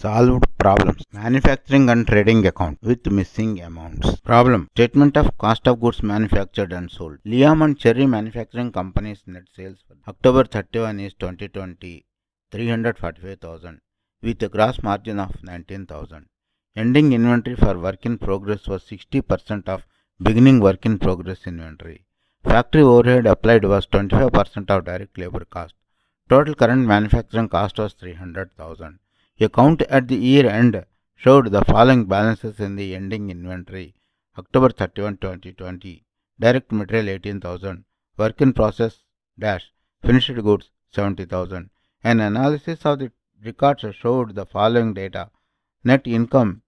Solved problems. Manufacturing and trading account with missing amounts. Problem. Statement of cost of goods manufactured and sold. Liam and Cherry Manufacturing Company's net sales for October 31 is 2020 345,000 with a gross margin of 19,000. Ending inventory for work in progress was 60% of beginning work in progress inventory. Factory overhead applied was 25% of direct labor cost. Total current manufacturing cost was 300,000. A count at the year end showed the following balances in the ending inventory. October 31, 2020, direct material 18,000, work in process dash finished goods 70,000. An analysis of the records showed the following data. Net income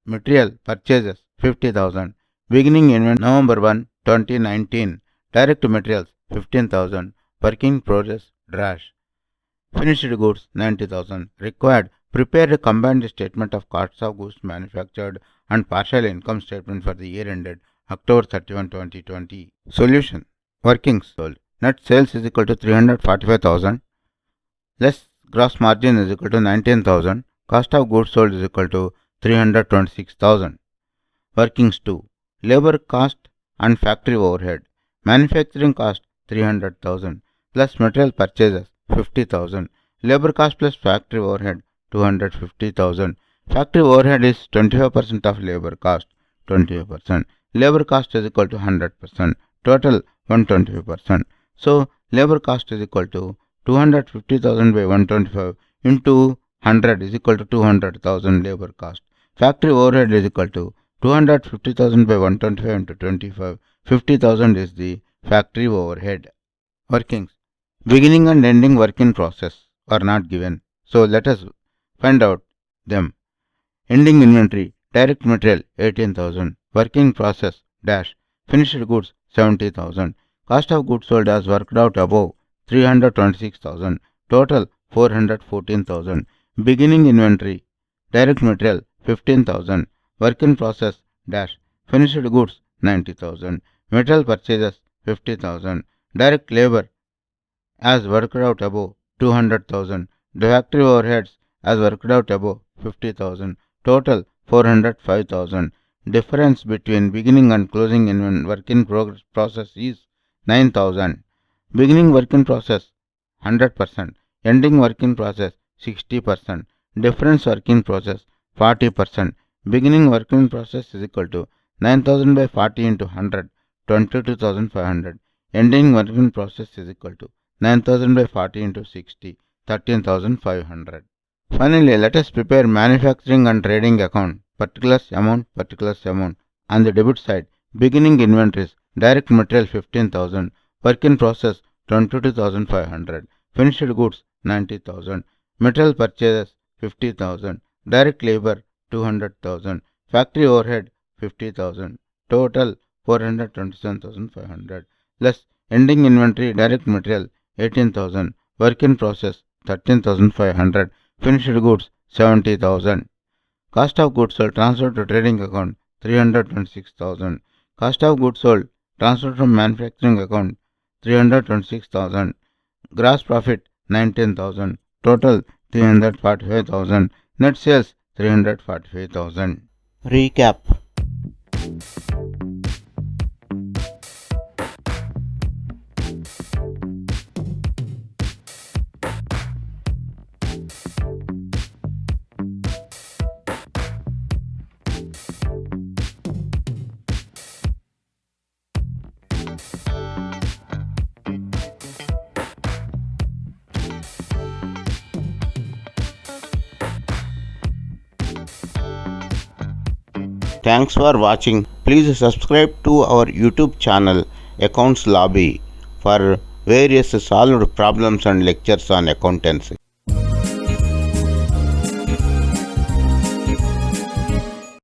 material purchases 50,000, beginning inventory November 1, 2019, direct materials 15,000, work in progress dash finished goods 90,000. Required. Prepare a combined statement of costs of goods manufactured and partial income statement for the year ended October 31, 2020. Solution. Workings. Net sales is equal to 345,000 less gross margin is equal to 19,000. Cost of goods sold is equal to 326,000. Workings 2. Labor cost and factory overhead. Manufacturing cost 300,000 plus material purchases 50,000. Labor cost plus factory overhead 250,000. Factory overhead is 25% of labor cost, 25%. Labor cost is equal to 100%. Total 125%. So, labor cost is equal to 250,000 by 125 into 100 is equal to 200,000 labor cost. Factory overhead is equal to 250,000 by 125 into 25. 50,000 is the factory overhead. Workings. Beginning and ending work in process are not given. So, let us find out them. Ending inventory, direct material 18,000, work in process dash finished goods 70,000, cost of goods sold as worked out above 326,000, total 414,000. Beginning inventory, direct material 15,000, work in process dash finished goods 90,000, material purchases 50,000, direct labor as worked out above 200,000, factory overheads as worked out above 50,000, total 405,000. Difference between beginning and closing in work in progress process is 9,000. Beginning work in process 100%, ending work in process 60%, difference work in process 40%. Beginning work in process is equal to 9,000 by 40 into 100, 22,500. Ending work in process is equal to 9,000 by 40 into 60, 13,500. Finally, let us prepare manufacturing and trading account, particulars amount. On the debit side, beginning inventories, direct material 15,000, work in process 22,500, finished goods 90,000, material purchases 50,000, direct labor 200,000, factory overhead 50,000, total 427,500, less ending inventory, direct material 18,000, work in process 13,500, finished goods 70,000. Cost of goods sold transferred to trading account 326,000. Cost of goods sold transferred from manufacturing account 326,000. Gross profit 19,000. Total 345,000. Net sales 345,000. Recap. Thanks for watching. Please subscribe to our YouTube channel Accounts Lobby for various solved problems and lectures on accountancy.